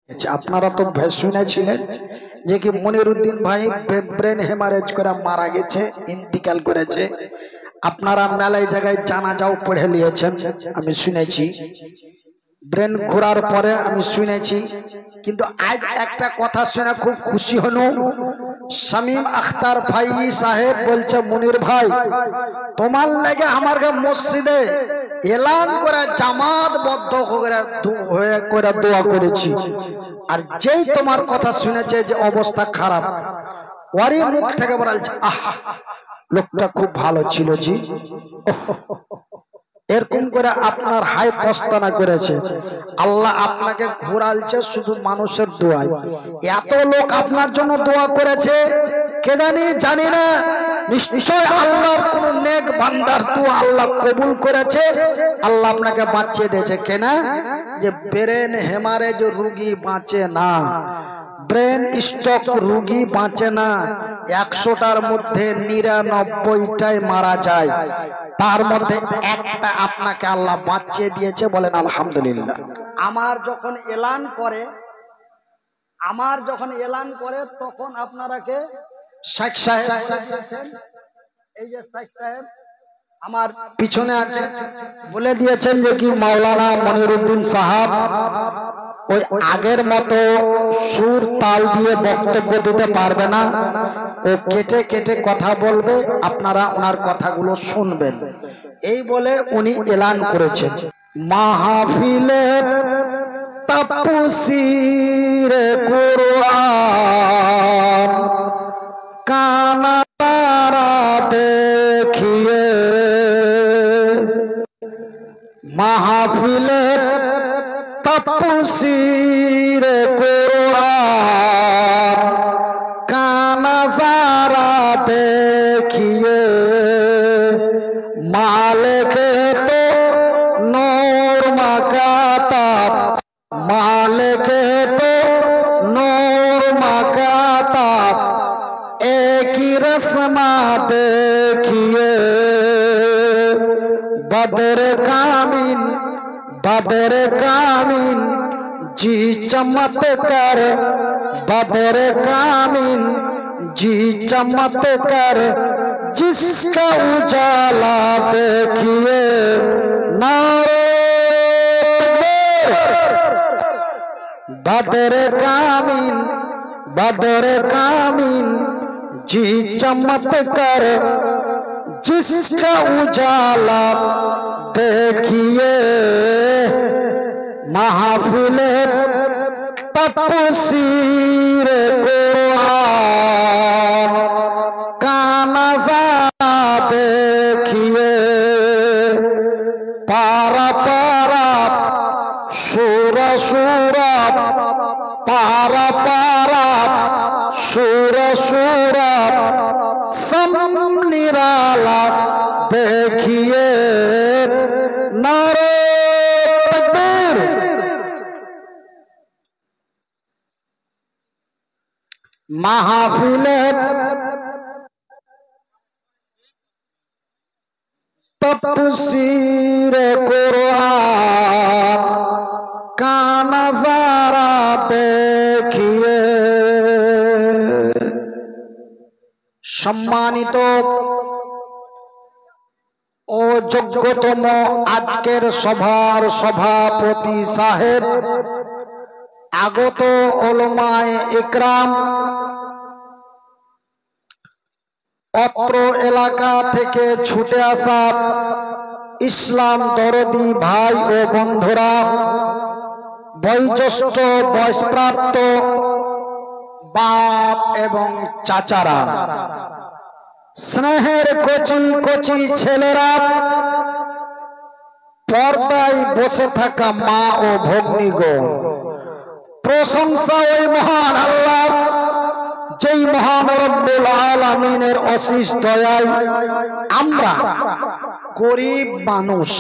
আপনারা তো শুনেছিলেন যে কি মনিরুদ্দিন ভাই ব্রেন হেমারেজ করে মারা গেছে, ইন্তিকাল করেছে। আপনারা মেলায় জায়গায় জানাজাও পড়ে নিয়েছেন, আমি শুনেছি। ব্রেন ঘোরার পরে আমি শুনেছি। কিন্তু আজ একটা কথা শুনে খুব খুশি হলো। শামীম আখতার ভাই সাহেব বলছে, মনির ভাই তোমার লাগে আমার মসজিদে এলান করে জামাতবদ্ধ হয়ে করে দোয়া করেছি। আর যেই তোমার কথা শুনেছে যে অবস্থা খারাপ, ওরই মুখ থেকে বলছে আহ লোকটা খুব ভালো ছিল জি। এরকম করে আপনার হাই পস্তানা করেছে। আল্লাহ আপনাকে ঘোরালছে শুধু মানুষের দোয়ায়। এত লোক আপনার জন্য দোয়া করেছে, কে জানি না। নিশ্চয় আল্লাহর কোন নেক বান্দার দোয়া আল্লাহ কবুল করেছে, আল্লাহ আপনাকে বাঁচিয়ে দিয়েছে। কেনা যে ব্রেন হেমারেজ রোগী বাঁচে না, ব্রেন স্ট্রোক রোগী বাঁচে না। 100টার মধ্যে 99টাই মারা যায়, তার মধ্যে একটা আপনাকে আল্লাহ বাঁচিয়ে দিয়েছে, বলেন আলহামদুলিল্লাহ। আমার যখন এলান করে তখন আপনারাকে শেখ সাহেব দিয়েছেন। এই যে শেখ সাহেব আমার পিছনে আছে, বলে দিয়েছেন যে কি মাওলানা মনিরুদ্দিন সাহাব ওই আগের মতো সুর তাল দিয়ে বক্তব্য দিতে পারবে না, ও কেটে কেটে কথা বলবে, আপনারা ওনার কথাগুলো শুনবেন, এই বলে উনি এলান করেছেন। মাহফিলে তাপসীরে কুরআন কানা তারা দেখিয়ে, মাহফিলে তাপসীরে কুরআন কানা যারা দেখিয়ে, মালিকে তো নূর মাকাতাব, মালিকে তো নূর মাকাতাব, একই রসমা দেখিয়ে, বদর কামিন बदर कामिन जी चमत्कार, बदर कामिन जी चमत्कार, जिसका उजाला देखिए नारे बदर कामिन, बदर कामिन जी चमत्कार, जिसका उजाला देखिए, महफिले तफसीर कुरान का नज़ारा देखिए, पारा पारा सूर सूरत, पारा पारा सूर सूरत, सम निराला देखिए, नारे तकबीर। महफिले तफसीर कुरान का नज़ारा देखिए। सम्मानित ও যোগ্যতম আজকের সভার সভাপতি সাহেব, আগত ওলামায়ে ইকরাম, অত্র এলাকা থেকে ছুটে আসা ইসলাম দরদি ভাই ও বন্ধুরা, বয়োজ্যেষ্ঠ বয়সপ্রাপ্ত বাপ এবং চাচারা, স্নেহের কচি কচি ছেলেরা, পর্দায় বসে থাকা মা ও ভগ্নীগণ, প্রশংসা ওই মহান আল্লাহ যেই মহান রব্বুল আলামিনের অশেষ দয়ায় আমরা গরিব মানুষ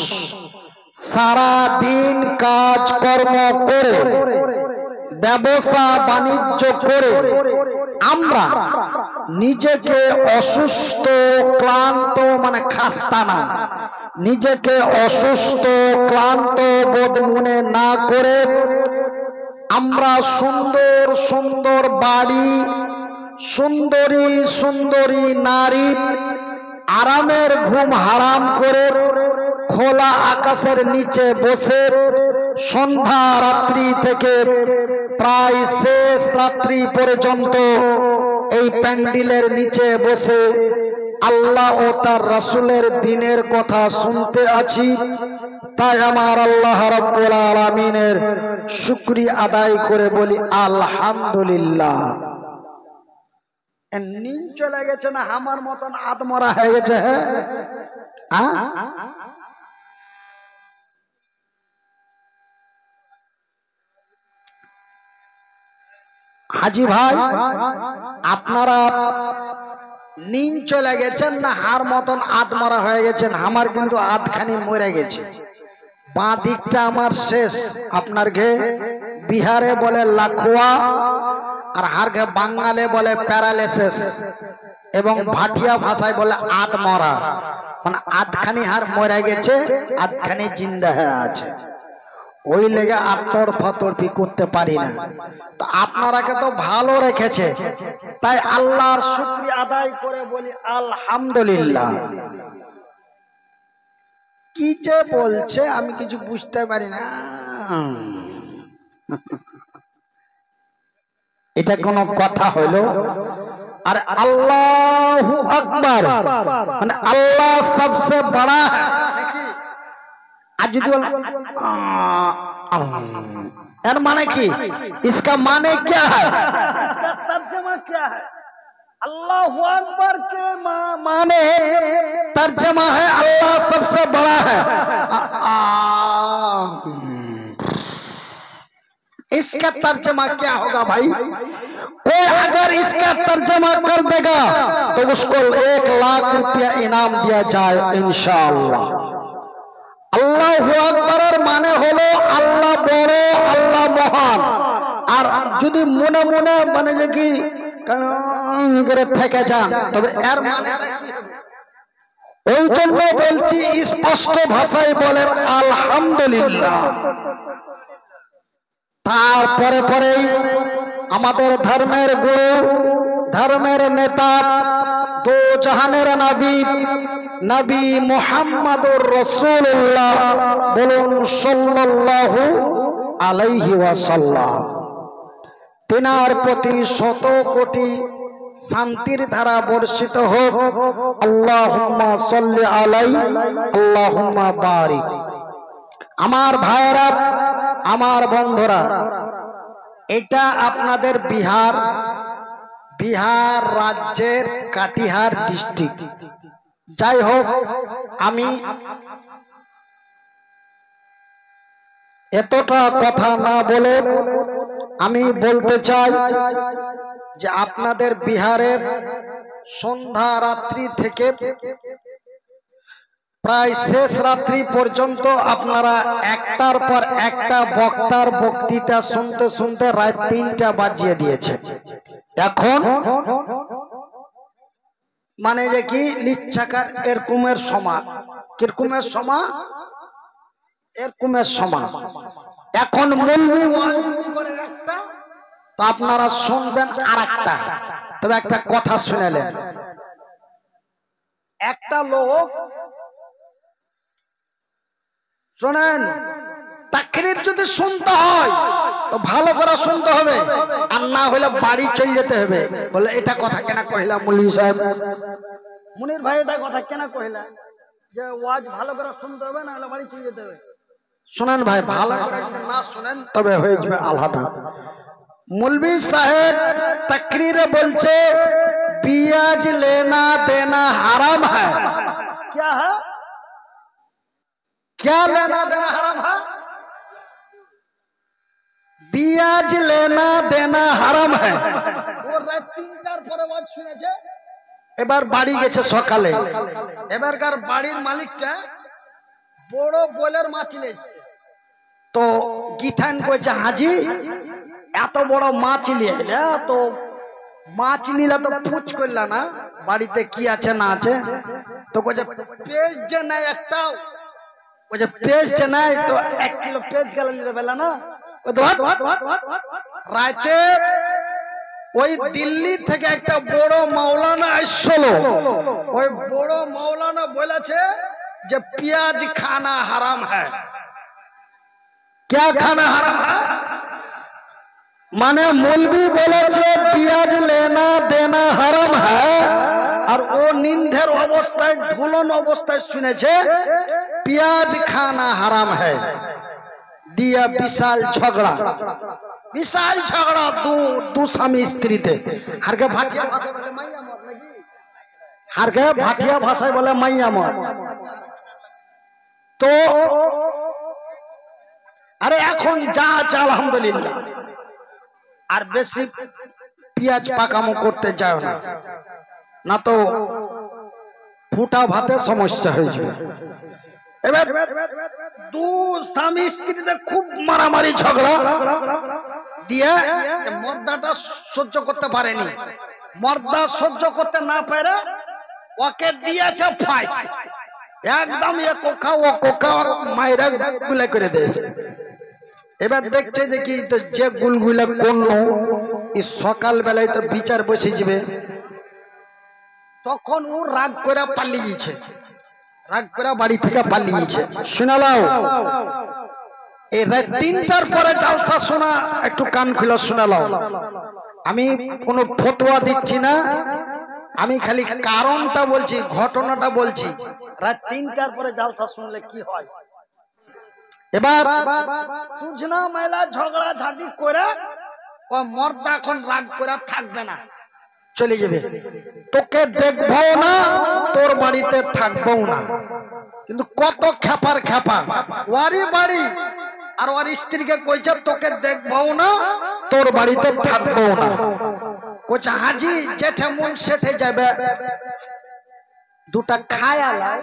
সারা দিন কাজ কর্ম করে ব্যবসা বাণিজ্য করে আমরা নিজেকে অসুস্থ ক্লান্ত মানে খাস্তা না, নিজেকে অসুস্থ ক্লান্ত বোধ মনে না করে আমরা সুন্দর সুন্দর বাড়ি, সুন্দরী সুন্দরী নারী, আরামের ঘুম হারাম করে খোলা আকাশের নিচে বসে সন্ধ্যা রাত্রি থেকে প্রায় শেষ রাত্রি পর্যন্ত এই প্যান্ডেলের নিচে বসে আল্লাহ ও তার রাসূলের দ্বীনের কথা শুনতে আছি। তাই আমার আল্লাহ রাব্বুল আলামিনের শুকরিয়া আদায় করে বলি আলহামদুলিল্লাহ। নিন চলে গেছে না আমার মতন আদমরা হয়ে গেছে? হ্যাঁ, হাজি ভাই আপনারা নিন চলে গেছেন না হার মতন আদমরা হয়ে গেছেন? আমার কিন্তু আধখানি মরে গেছে, বাঁ দিকটা আমার শেষ। আপনার ঘে বিহারে বলে লাখুয়া, আর হার ঘে বাঙালে বলে প্যারালাইসিস, এবং ভাটিয়া ভাষায় বলে আদমরা। মানে আধখানি হার মরে গেছে, আধখানি জিন্দা হয়ে আছে। ওই লেগে আত্মর ফতরপি করতে পারি না। তো আপনারাকে তো ভালো রেখেছে, তাই আল্লাহর শুকরিয়া আদায় করে বলি আলহামদুলিল্লাহ। কি যে বলছে আমি কিছু বুঝতে পারি না। এটা কোনো কথা হলো? আর আল্লাহু আকবার মানে আল্লাহ সবসে বড়া। আর যদি এর মানে কি? इसका माने क्या है? इसका तर्जमा क्या है? अल्लाहु अकबर के माने तर्जमा है अल्लाह सबसे बड़ा है। इसका तर्जमा क्या होगा भाई? कोई अगर इसका तर्जमा कर देगा तो उसको 1 लाख रुपया इनाम दिया जाए इंशाअल्लाह। আল্লাহু আকবারের মানে হলো আল্লাহ বড়, আল্লাহ মহান। আর যদি মনে মনে মানে যে কি করে থেকে যান তবে এর মানেটা কি হবে? ওই জন্য বলছি স্পষ্ট ভাষায় বলেন আলহামদুলিল্লাহ। তারপরে পরেই আমাদের ধর্মের গুরু, ধর্মের নেতা, দো জাহানের নবী, নবী মুহাম্মদুর রাসূলুল্লাহ বলুন সাল্লাল্লাহু আলাইহি ওয়াসাল্লাম। তিনার প্রতি শত কোটি শান্তির ধারা বর্ষিত হোক। আল্লাহুম্মা সাল্লি আলাই, আল্লাহুম্মা বারিক। আমার ভাইরা, আমার বন্ধুরা, এটা আপনাদের বিহার রাজ্যের কাটিহার ডিস্ট্রিক্ট। যাই হোক, আমি এতটা কথা না বলে আমি বলতে চাই যে আপনাদের বিহারের সন্ধ্যা রাত্রি থেকে প্রায় শেষ রাত্রি পর্যন্ত আপনারা একটার পর একটা বক্তার বক্তৃতা শুনতে শুনতে রাত 3টা বাজিয়ে দিয়েছেন। এখন মানে যে কি লিচ্ছাকার এরকমের সময়, কিরকমের সময়, এরকমের সময়। এখন মৌলবি করে একটা, তো আপনারা শুনবেন আর একটা। তবে একটা কথা শুনেলেন, একটা লোক শোনেন, তাকরীর যদি শুনতে হয় তো ভালো করে শুনতে হবে, আর না হলে বাড়ি চলে যেতে হবে। বলে এটা কথা কেন কইলা মৌলভী সাহেব? মুনির ভাই এটা কথা কেন কইলা যে ওয়াজ ভালো করে শুনতে হবে, না হলে বাড়ি চলে যেতে হবে? শুনেন ভাই, ভালো করে যদি না শুনেন তবে হয়ে যাবে আলাদা। মৌলভী সাহেব তাকরীরে বলছে পিয়াজ লেনা দেনা হারাম है। क्या है? क्या लेना देना हराम है? पियाज लेना देना हराम है। वो रात 3টার পরে ওয়াজ শুনেছে, এবার বাড়ি গেছে সকালে। এবারকার বাড়ির মালিকটা বড় বলের মাছ নিয়েছে, তো গিথান কইছে হাজি এত বড় মাছ নিয়ে এলে, তো মাছ নিলে তো পুছ করলা না বাড়িতে কি আছে না আছে? তো কইছে পেজ যে নাই একটাও, কইছে পেজ যে নাই তো 1 কিলো পেজ গেলে নিতে পারলা না? রাতে ওই দিল্লি থেকে একটা বড় মাওলানা আসছিল। ওই বড় মাওলানা বলেছে যে পেঁয়াজ খানা হারাম হ্যায়। क्या खाना हराम है? माने मौलवी বলেছে পেঁয়াজ लेना देना हराम है, और ও নিন্ধের অবস্থায় ঢুলন অবস্থায় শুনেছে পেঁয়াজ খানা হারাম है। दिया विशाल झगड़ा, विशाल झगड़ा दो स्वामी स्त्रीते। हर के भाटिया भाषा बोले माइया मत नाকি, हर के भाटिया भाषाয় বলে মাইয়া মত। তো আরে এখন যা আছে আলহামদুলিল্লাহ, আর বেশি পেঁয়াজ পাকামো করতে যাও না, না তো ফুটা ভাতে সমস্যা হয়ে যাবে। এবার দু স্বামী স্ত্রীতে খুব মারামারি ঝগড়া দিয়ে মর্দাটা সহ্য করতে পারেনি। মর্দা সহ্য করতে না পারে ওকে দিয়েছে ফাইট, একদম এ কোকা ও কোকা মাইরা গুলা করে দেয়। এবার দেখছে যে কি তো যে গুলগুলা কোন সকাল বেলায় তো বিচার বসে যাবে, তখন ও রাগ করে পালিয়েছে, রাগ করে বাড়ি থেকে পালিয়েছে। শোনালাও এই রাত 3টার পরে জালসা শোনা, একটু কান খুলে শোনালাও। আমি কোনো ফতোয়া দিচ্ছি না, আমি খালি কারণটা বলছি, ঘটনাটা বলছি। রাত 3টার পরে জালসা শুনলে কি হয়। এবার তুঝনা মেলা ঝগড়া ঝাঁটি করে ও মর্দা এখন রাগ করে থাকবে না, চলে যাবে। তোকে দেখবো না, তোর বাড়িতে থাকবো না। কিন্তু কত খেপার খেপা, ওয়ারি বাড়ি আর ওর স্ত্রীকে কইছে তোকে দেখবো না, তোর বাড়িতে থাকবো না। কইছে হাজি যেঠে মন সেঠে যাবে, দুটা খায়া লাও।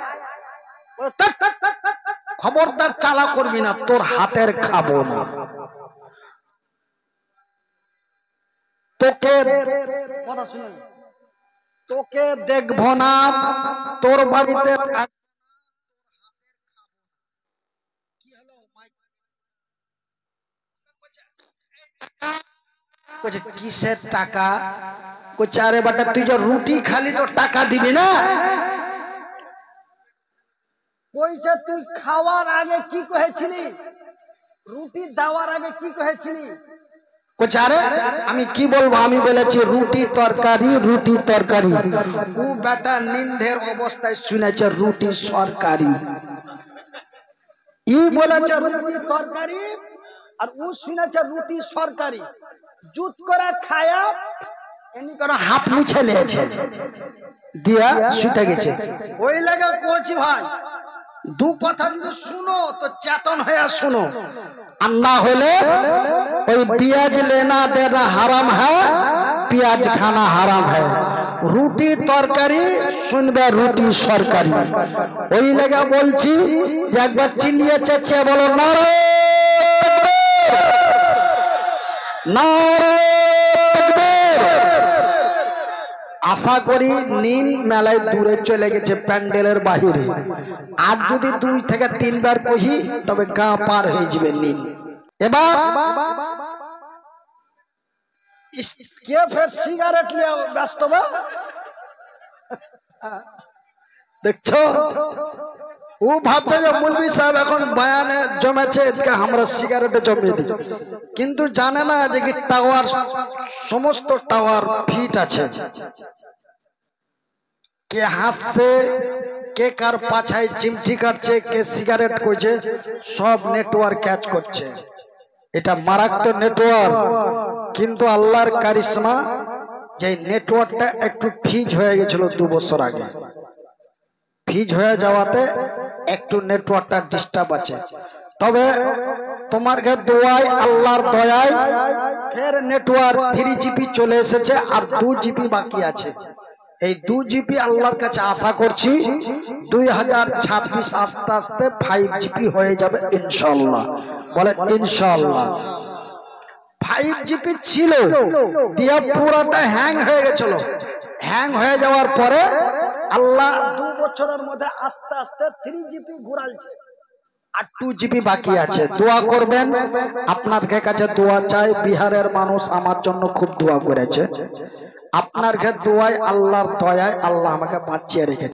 খবরদার চালা করবি না, তোর হাতের খাবো না। তোকে কথা শুনুন, তোকে দেখবো না, তোর বাড়িতে কিসের টাকা? কইছে আরে বেটা তুই যে রুটি খালি তো টাকা দিবি না। কইছে তুই খাওয়ার আগে কি কহেছিলি, রুটি দেওয়ার আগে কি কহেছিলি? কইছে আরে আমি কি বলবো, আমি বলেছি রুটি তরকারি, রুটি তরকারি। ও বেটা নিন্ধের অবস্থায় শুনেছে রুটি সরকারি। ই বলেছে রুটি তরকারি, আর ও শুনেছে রুটি সরকারি। জুত করে খায়া এমনি করে হাত মুছে নিয়েছে, দিয়া শুতে গেছে। ওই লাগা কইছি ভাই, দু কথা যদি শুনো তো চেতন হয়ে শুনো, আর না হলে ওই পেঁয়াজ लेना देना হারাম है, পেঁয়াজ খানা হারাম है। রুটি তরকারি শুনবে রুটি সরকারি। ওই লাগা বলছি যে একবার চিল্লিয়ে চেঁচিয়ে বলো নারে নারে। আশা করি নীল মেলায় দূরে চলে গেছে, প্যান্ডেলের বাহিরে। আর যদি 2 থেকে 3 বার কহি তবে গা পার হয়ে যাবে নীল। এবার কে ফের সিগারেট নিয়ে ব্যস্ত বা দেখছো? ও ভাবছে যে মৌলভী সাহেব এখন বয়ানে জমেছে, এদিকে আমরা সিগারেটে জমিয়ে দিই। কিন্তু জানে না যে কি টাওয়ার, সমস্ত টাওয়ার ফিট আছে। কে হাসছে, কে কার পাছায় চিমটি কাটছে, কে সিগারেট কইছে, সব নেটওয়ার্ক ক্যাচ করছে। এটা মারাত্মক নেটওয়ার্ক। কিন্তু আল্লাহর কারিশমা, যে নেটওয়ার্কটা একটু ফিজ হয়ে গেছিল 2 বছর আগে। ফিজ হয়ে যাওয়াতে একটু নেটওয়ার্কটা ডিস্টার্ব আছে। তবে তোমার দোয়ায়, আল্লাহর দয়ায় ফের নেটওয়ার্ক 3GB চলে এসেছে, আর 2GB বাকি আছে। এই 2GB আল্লাহর কাছে আশা করছি 2026 আস্তে আস্তে 5GB হয়ে যাবে ইনশাআল্লাহ। বলে ইনশাআল্লাহ। 5GB ছিল, দিয়ে পুরোটা হ্যাং হয়ে গেছিল। হ্যাং হয়ে যাওয়ার পরে আল্লাহ 2 বছরের মধ্যে আস্তে আস্তে 3GB ঘুরালছে। আর 2 জিবি বাকি আছে, দোয়া করবেন। আপনার কাছে দোয়া চাই, বিহারের মানুষ আমার জন্য খুব দোয়া করেছে, আপনার দোয়ায় আল্লাহর দয়ায় আল্লাহ আমাকে বাঁচিয়ে রেখেছে।